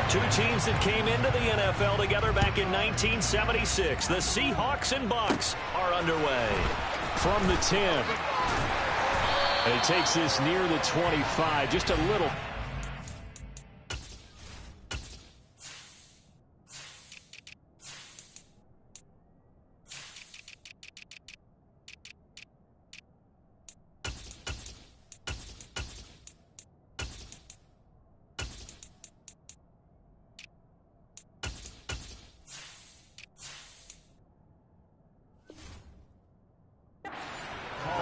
Two teams that came into the NFL together back in 1976. The Seahawks and Bucs are underway. From the 10. And he takes this near the 25. Just a little.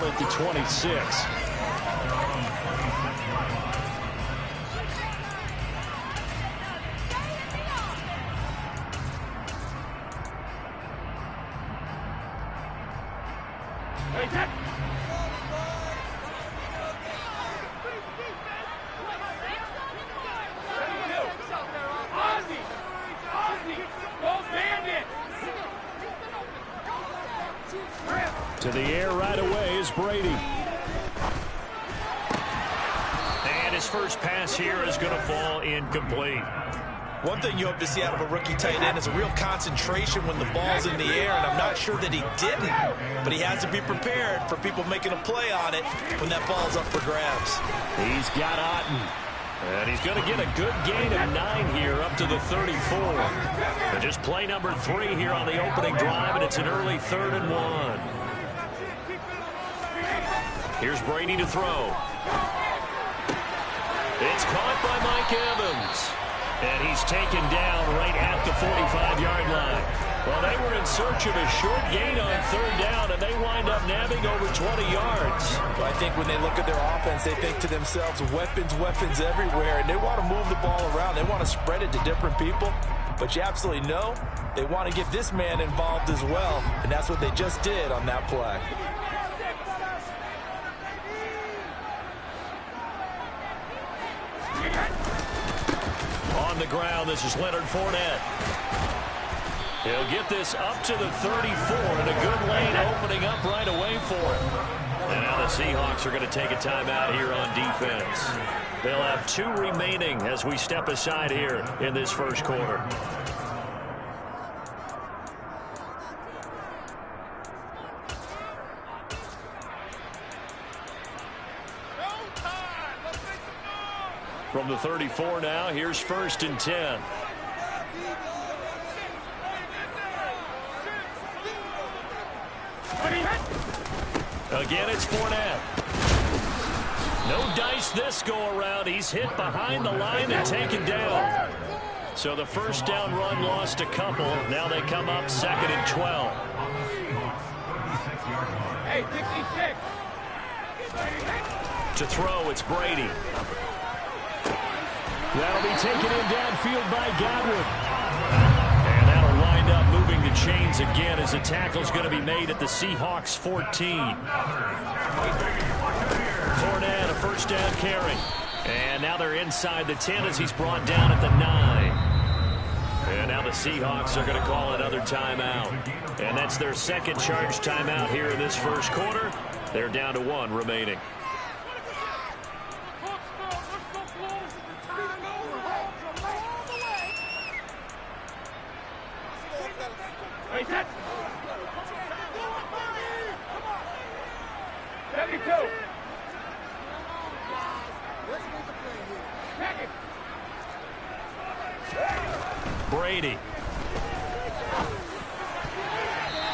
At the 26. To the air right away is Brady. And his first pass here is going to fall incomplete. One thing you hope to see out of a rookie tight end is a real concentration when the ball's in the air, and I'm not sure that he didn't, but he has to be prepared for people making a play on it when that ball's up for grabs. He's got Otten. And he's going to get a good gain of 9 here up to the 34. But just play number 3 here on the opening drive, and it's an early 3rd and 1. Here's Brady to throw. It's caught by Mike Evans. And he's taken down right at the 45-yard line. Well, they were in search of a short gain on 3rd down, and they wind up nabbing over 20 yards. Well, I think when they look at their offense, they think to themselves, weapons, weapons everywhere, and they want to move the ball around. They want to spread it to different people. But you absolutely know they want to get this man involved as well, and that's what they just did on that play. On the ground, this is Leonard Fournette. He'll get this up to the 34, and a good lane opening up right away for him. And now the Seahawks are going to take a timeout here on defense. They'll have 2 remaining as we step aside here in this first quarter. From the 34 now, here's 1st and 10. Again, it's Fournette. No dice this go-around. He's hit behind the line and taken down. So the first down run lost a couple. Now they come up 2nd and 12. Hey, 66. To throw, it's Brady. That'll be taken in downfield by Godwin. And that'll wind up moving the chains again as the tackle's going to be made at the Seahawks 14. Fournette, a first down carry. And now they're inside the 10 as he's brought down at the 9. And now the Seahawks are going to call another timeout. And that's their second charge timeout here in this first quarter. They're down to 1 remaining. Brady.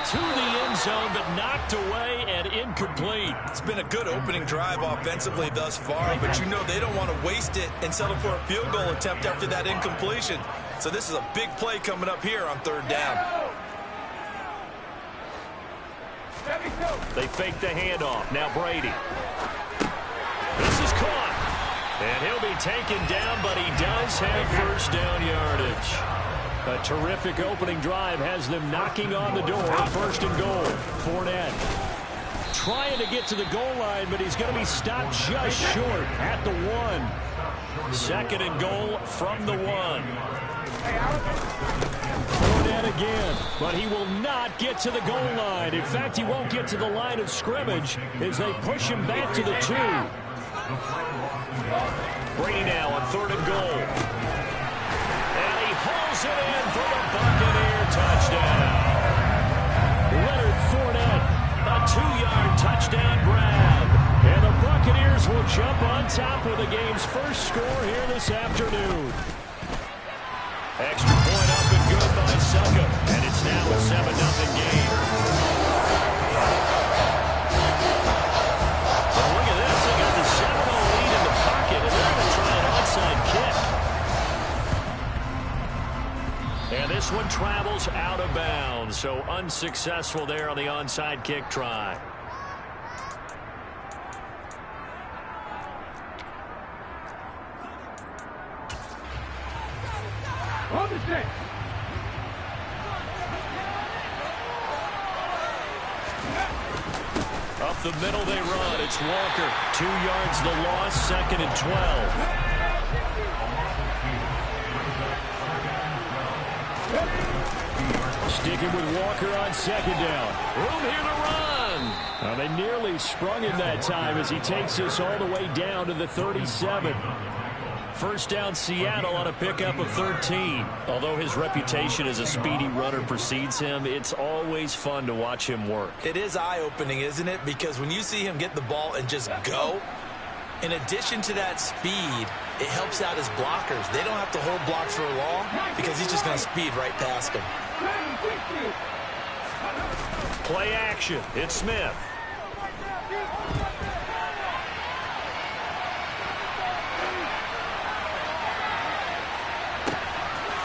To the end zone, but knocked away and incomplete. It's been a good opening drive offensively thus far, but you know they don't want to waste it and settle for a field goal attempt after that incompletion. So this is a big play coming up here on 3rd down. They fake the handoff. Now Brady. This is caught. And he'll be taken down, but he does have first down yardage. A terrific opening drive has them knocking on the door. 1st and goal. Fournette trying to get to the goal line, but he's going to be stopped just short at the 1. 2nd and goal from the 1. Fournette again, but he will not get to the goal line. In fact, he won't get to the line of scrimmage as they push him back to the 2. Brady now on 3rd and goal. And Drills it in for the Buccaneer touchdown. Leonard Fournette, a 2-yard touchdown grab. And the Buccaneers will jump on top with the game's first score here this afternoon. Extra point up and good by Suckup. And it's now a 7-0 game. Well, look at this. They got the 7-0 lead in the pocket, and they're going to try an onside kick. And this one travels out of bounds, so unsuccessful there on the onside kick try. Up the middle they run. It's Walker. 2 yards the loss, 2nd and 12. Sticking with Walker on 2nd down. Room here to run. They nearly sprung him that time as he takes us all the way down to the 37. First down Seattle on a pickup of 13. Although his reputation as a speedy runner precedes him, it's always fun to watch him work. It is eye-opening, isn't it? Because when you see him get the ball and just go, in addition to that speed, it helps out his blockers. They don't have to hold blocks for long because he's just going to speed right past them. Play action. It's Smith.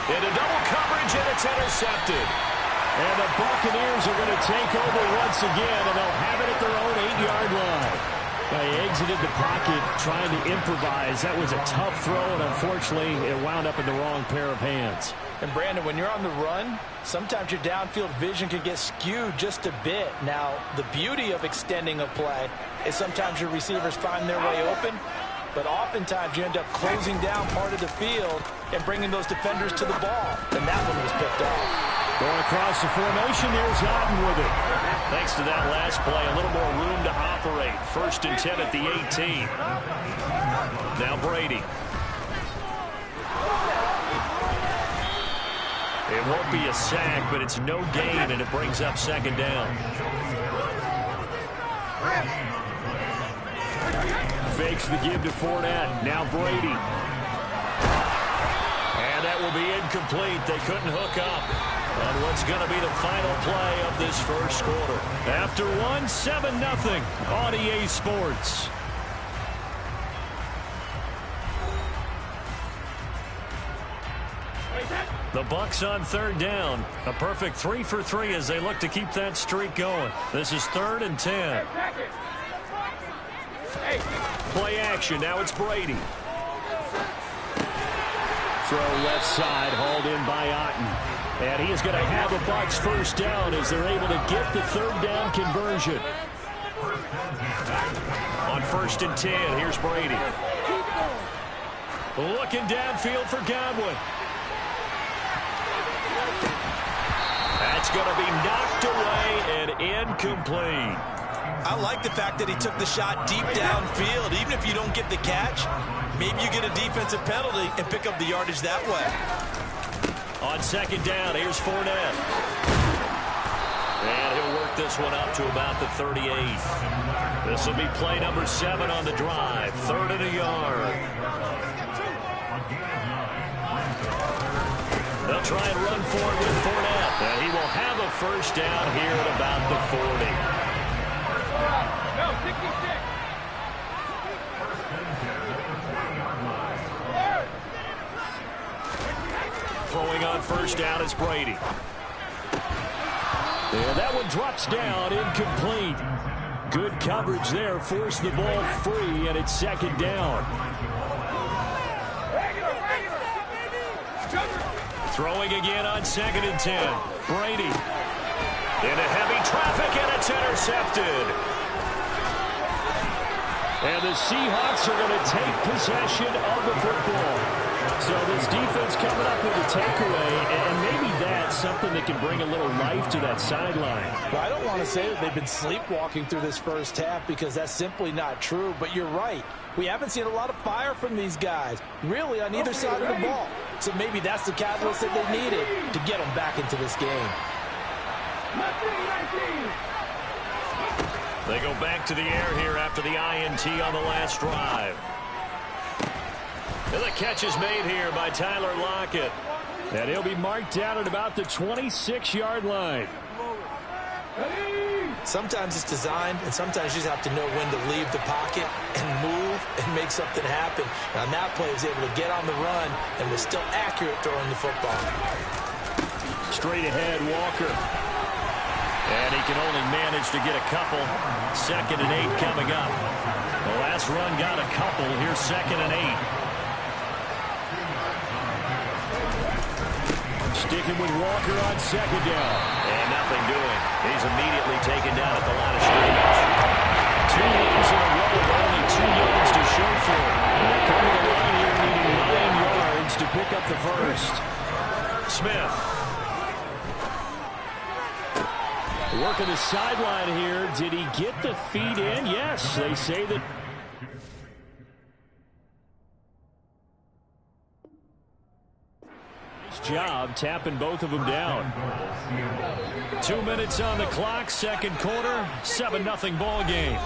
Into double coverage, and it's intercepted. And the Buccaneers are going to take over once again, and they'll have it at their own 8-yard line. They exited the pocket trying to improvise. That was a tough throw, and unfortunately, it wound up in the wrong pair of hands. And, Brandon, when you're on the run, sometimes your downfield vision can get skewed just a bit. Now, the beauty of extending a play is sometimes your receivers find their way open, but oftentimes you end up closing down part of the field and bringing those defenders to the ball. And that one was picked off. Going across the formation, there's Otten with it. Thanks to that last play, a little more room to operate. 1st and 10 at the 18. Now Brady. It won't be a sack, but it's no gain, and it brings up 2nd down. Fakes the give to Fournette. Now Brady. And that will be incomplete. They couldn't hook up on what's going to be the final play of this first quarter. After 7-0 on EA Sports. The Bucs on 3rd down. A perfect 3 for 3 as they look to keep that streak going. This is 3rd and 10. Play action. Now it's Brady. Throw left side, hauled in by Otten. And he is going to have a Bucs first down as they're able to get the 3rd down conversion. On 1st and 10, here's Brady. Looking downfield for Godwin. That's going to be knocked away and incomplete. I like the fact that he took the shot deep downfield. Even if you don't get the catch, maybe you get a defensive penalty and pick up the yardage that way. On 2nd down, here's Fournette. And he'll work this one up to about the 38. This will be play number 7 on the drive. 3rd and a yard. They'll try and run for it with Fournette. And he will have a first down here at about the 40. Throwing on 1st down is Brady. And that one drops down, incomplete. Good coverage there, forced the ball free, and it's 2nd down. Throwing again on 2nd and 10. Brady. Into heavy traffic, and it's intercepted. And the Seahawks are going to take possession of the football. So this defense coming up with a takeaway, and maybe that's something that can bring a little life to that sideline. Well, I don't want to say that they've been sleepwalking through this first half because that's simply not true, but you're right. We haven't seen a lot of fire from these guys, really, on either side of the ball. So maybe that's the catalyst that they needed to get them back into this game. They go back to the air here after the INT on the last drive. And the catch is made here by Tyler Lockett. And he'll be marked down at about the 26-yard line. Sometimes it's designed, and sometimes you just have to know when to leave the pocket and move and make something happen. And on that play, he was able to get on the run and was still accurate throwing the football. Straight ahead, Walker. And he can only manage to get a couple. 2nd and 8 coming up. The last run got a couple. Here's 2nd and 8. Sticking with Walker on 2nd down. And nothing doing. He's immediately taken down at the line of scrimmage. 2 runs in a row with only 2 yards to show for it. They're coming to the line here needing 9 yards to pick up the first. Smith. Working the sideline here. Did he get the feet in? Yes, they say that. Nice job tapping both of them down. 2 minutes on the clock, 2nd quarter, 7-0 ball game.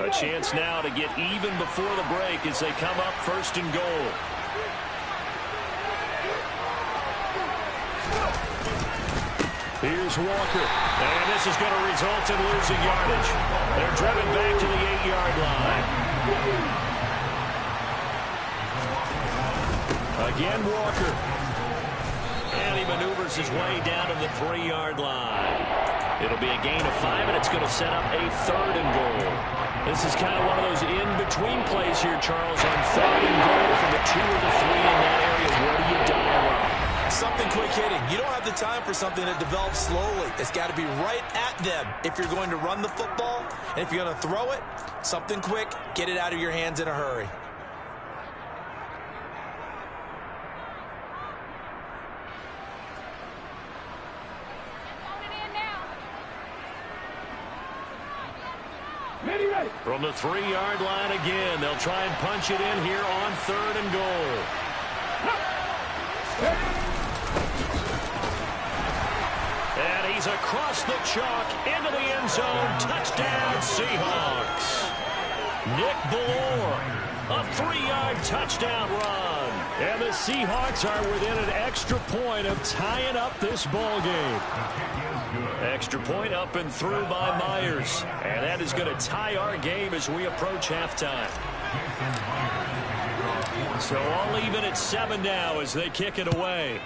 A chance now to get even before the break as they come up 1st and goal. Here's Walker. And this is going to result in losing yardage. They're driven back to the 8-yard line. Again, Walker. And he maneuvers his way down to the 3-yard line. It'll be a gain of 5, and it's going to set up a 3rd and goal. This is kind of one of those in-between plays here, Charles, on 3rd and goal from the 2 or the 3 in that area. What do you dial up? Something quick hitting. You don't have the time for something that develops slowly. It's got to be right at them if you're going to run the football. And if you're going to throw it, something quick, get it out of your hands in a hurry. From the 3-yard line again, they'll try and punch it in here on 3rd and goal. And he's across the chalk into the end zone. Touchdown, Seahawks. Nick Ballore, a 3-yard touchdown run. And the Seahawks are within an extra point of tying up this ball game. Extra point up and through by Myers. And that is going to tie our game as we approach halftime. So all even at 7 now as they kick it away.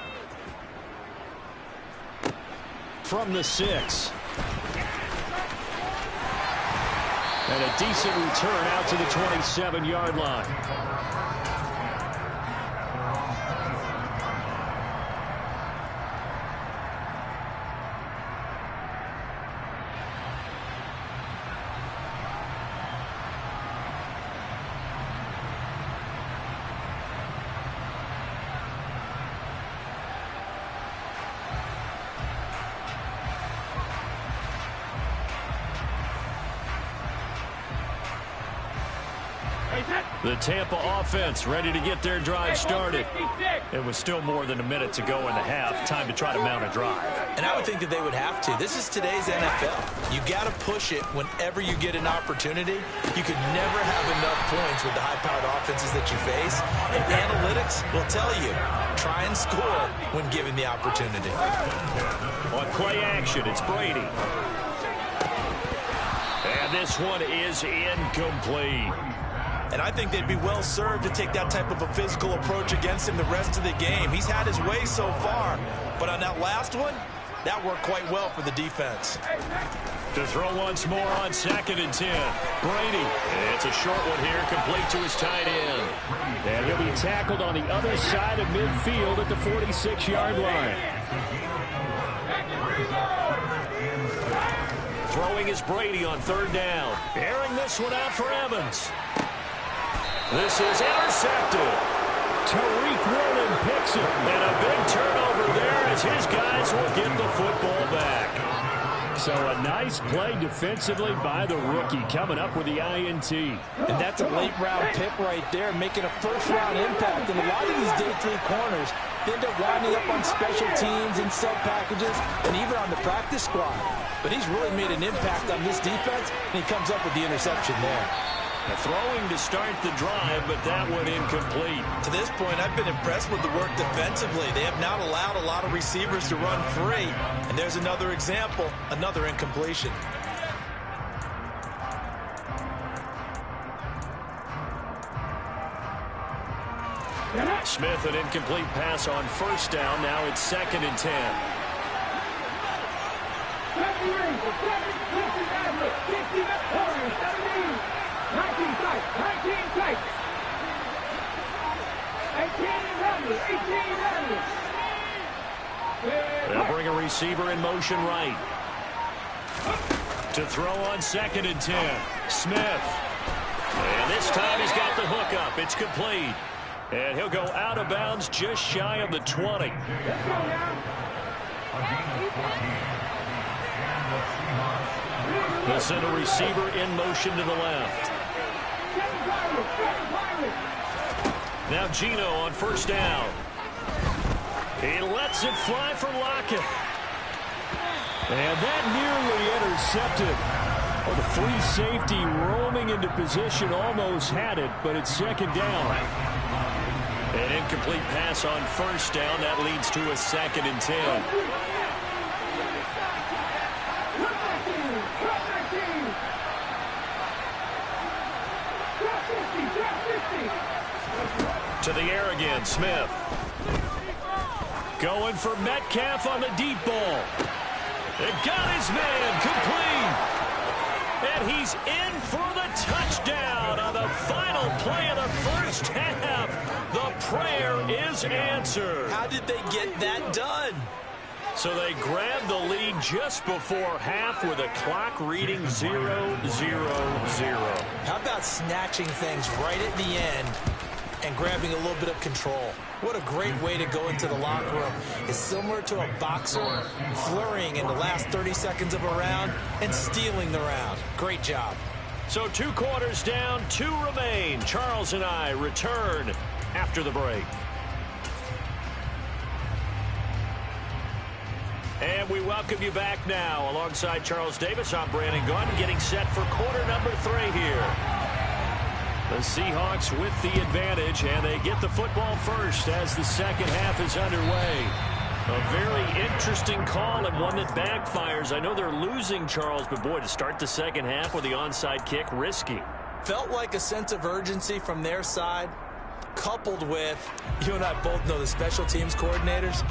From the 6. And a decent return out to the 27-yard line. The Tampa offense ready to get their drive started. It was still more than a minute to go in the half. Time to try to mount a drive. And I would think that they would have to. This is today's NFL. You got to push it whenever you get an opportunity. You could never have enough points with the high-powered offenses that you face. And analytics will tell you, try and score when given the opportunity. On play action, it's Brady. And this one is incomplete. And I think they'd be well served to take that type of a physical approach against him the rest of the game. He's had his way so far, but on that last one, that worked quite well for the defense. To throw once more on 2nd and 10. Brady. It's a short one here, complete to his tight end. And he'll be tackled on the other side of midfield at the 46-yard line. Throwing is Brady on 3rd down. Airing this one out for Evans. This is intercepted. Tariq Woolen picks it. And a big turnover there as his guys will get the football back. So a nice play defensively by the rookie, coming up with the INT. And that's a late-round pick right there, making a first-round impact. And a lot of these day 3 corners, they end up winding up on special teams and sub packages and even on the practice squad. But he's really made an impact on this defense, and he comes up with the interception there. Throwing to start the drive, but that one incomplete. To this point, I've been impressed with the work defensively. They have not allowed a lot of receivers to run free. And there's another example, another incompletion. Smith, an incomplete pass on first down. Now it's 2nd and 10. They'll bring a receiver in motion right. To throw on 2nd and 10. Smith. And this time he's got the hook up. It's complete. And he'll go out of bounds just shy of the 20. They'll send a receiver in motion to the left. Now Gino on first down. He lets it fly for Lockett. And that nearly intercepted. Well, the free safety roaming into position almost had it, but it's 2nd down. An incomplete pass on first down. That leads to a 2nd and 10. To the air again, Smith. Going for Metcalf on the deep ball. It got his man complete. And he's in for the touchdown on the final play of the first half. The prayer is answered. How did they get that done? So they grabbed the lead just before half with a clock reading 0-0-0. How about snatching things right at the end and grabbing a little bit of control? What a great way to go into the locker room. It's similar to a boxer flurrying in the last 30 seconds of a round and stealing the round. Great job. So 2 quarters down, 2 remain. Charles and I return after the break. And we welcome you back now. Alongside Charles Davis, I'm Brandon Gaudin, getting set for quarter number 3 here. The Seahawks with the advantage, and they get the football first as the second half is underway. A very interesting call and one that backfires. I know they're losing, Charles, but boy, to start the second half with the onside kick, risky. Felt like a sense of urgency from their side, coupled with, you and I both know the special teams coordinators.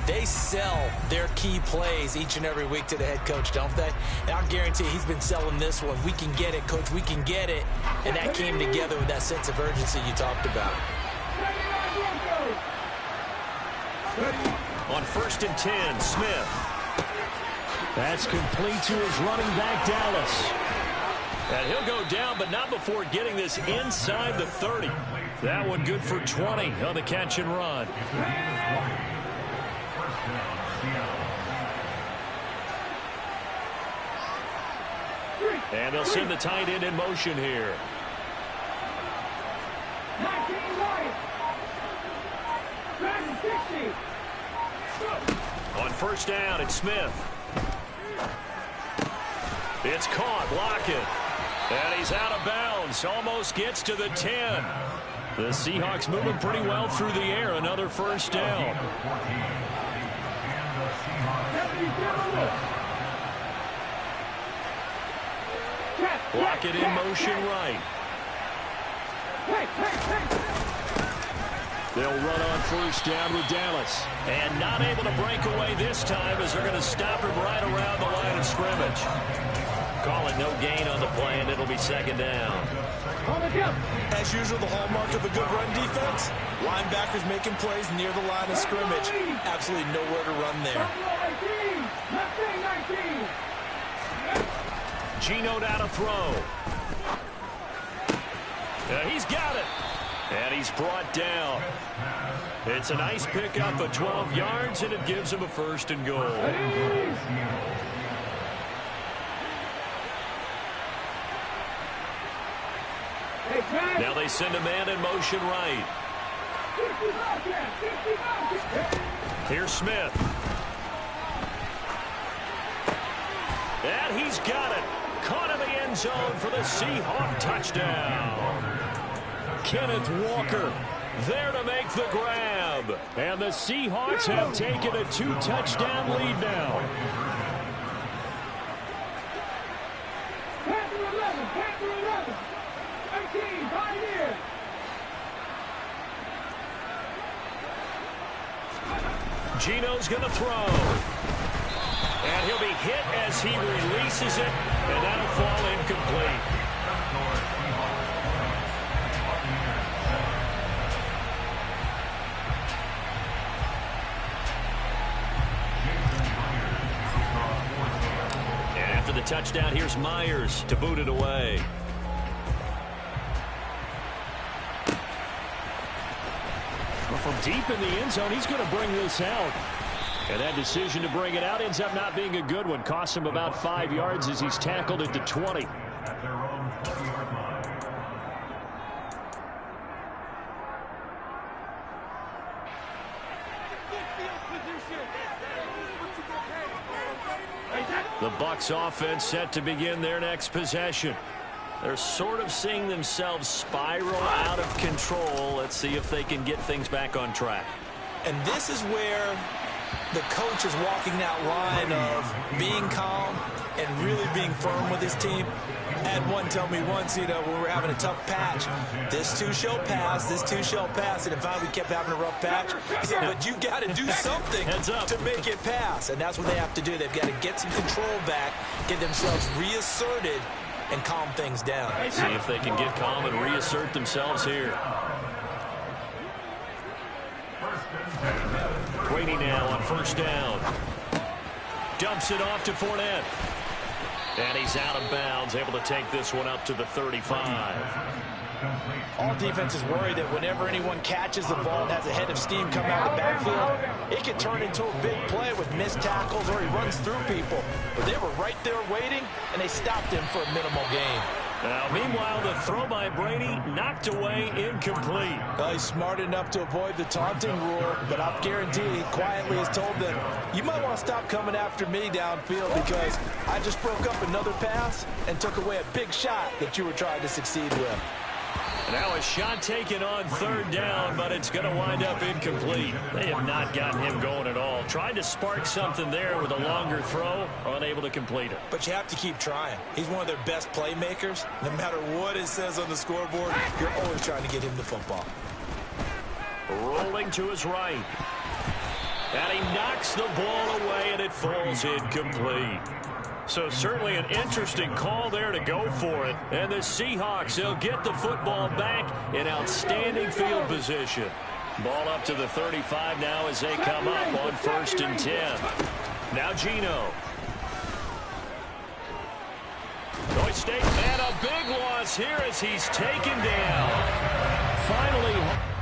They sell their key plays each and every week to the head coach, don't they? And I'll guarantee he's been selling this one. We can get it, coach. We can get it. And that came together with that sense of urgency you talked about. On 1st and 10, Smith. That's complete to his running back, Dallas. And he'll go down, but not before getting this inside the 30. That one good for 20 on the catch and run. And they'll send the tight end in motion here. On first down, it's Smith. It's caught, Lockett. And he's out of bounds. Almost gets to the 10. The Seahawks moving pretty well through the air. Another first down. Lockett in motion right. They'll run on first down with Dallas. And not able to break away this time as they're going to stop him right around the line of scrimmage. Call it no gain on the play, and it'll be 2nd down. As usual, the hallmark of a good run defense, linebackers making plays near the line of scrimmage. Absolutely nowhere to run there. Gino down to throw. He's got it. And he's brought down. It's a nice pickup of 12 yards, and it gives him a 1st and goal. Now they send a man in motion right. Here's Smith. And he's got it. Caught in the end zone for the Seahawk touchdown. Kenneth Walker there to make the grab. And the Seahawks have taken a 2-touchdown lead now. Geno's going to throw. And he'll be hit as he releases it, and that'll fall incomplete. And after the touchdown, here's Myers to boot it away. From deep in the end zone, he's going to bring this out. And that decision to bring it out ends up not being a good one. Cost him about 5 yards as he's tackled at the 20. The Bucs offense set to begin their next possession. They're sort of seeing themselves spiral out of control. Let's see if they can get things back on track. And this is where the coach is walking that line of being calm and really being firm with his team. I had one tell me once, when we were having a tough patch, this too shall pass, this too shall pass. And finally we kept having a rough patch. He said, but you got to do something to make it pass. And that's what they have to do. They've got to get some control back, get themselves reasserted, and calm things down. See if they can get calm and reassert themselves here. Brady now on first down. Dumps it off to Fournette. And he's out of bounds, able to take this one up to the 35. All defense is worried that whenever anyone catches the ball and has a head of steam coming out of the backfield, it can turn into a big play with missed tackles or he runs through people. But they were right there waiting, and they stopped him for a minimal gain. Now, meanwhile, the throw by Brady knocked away, incomplete. Well, he's smart enough to avoid the taunting rule, but I'll guarantee he quietly has told them, you might want to stop coming after me downfield because I just broke up another pass and took away a big shot that you were trying to succeed with. Now a shot taken on third down, but it's going to wind up incomplete. They have not gotten him going at all. Tried to spark something there with a longer throw, unable to complete it. But you have to keep trying. He's one of their best playmakers. No matter what it says on the scoreboard, you're always trying to get him the football. Rolling to his right. And he knocks the ball away, and it falls incomplete. So certainly an interesting call there to go for it. And the Seahawks, they'll get the football back in outstanding field position. Ball up to the 35 now as they come up on 1st and 10. Now Geno. Illinois State, and a big loss here as he's taken down. Finally.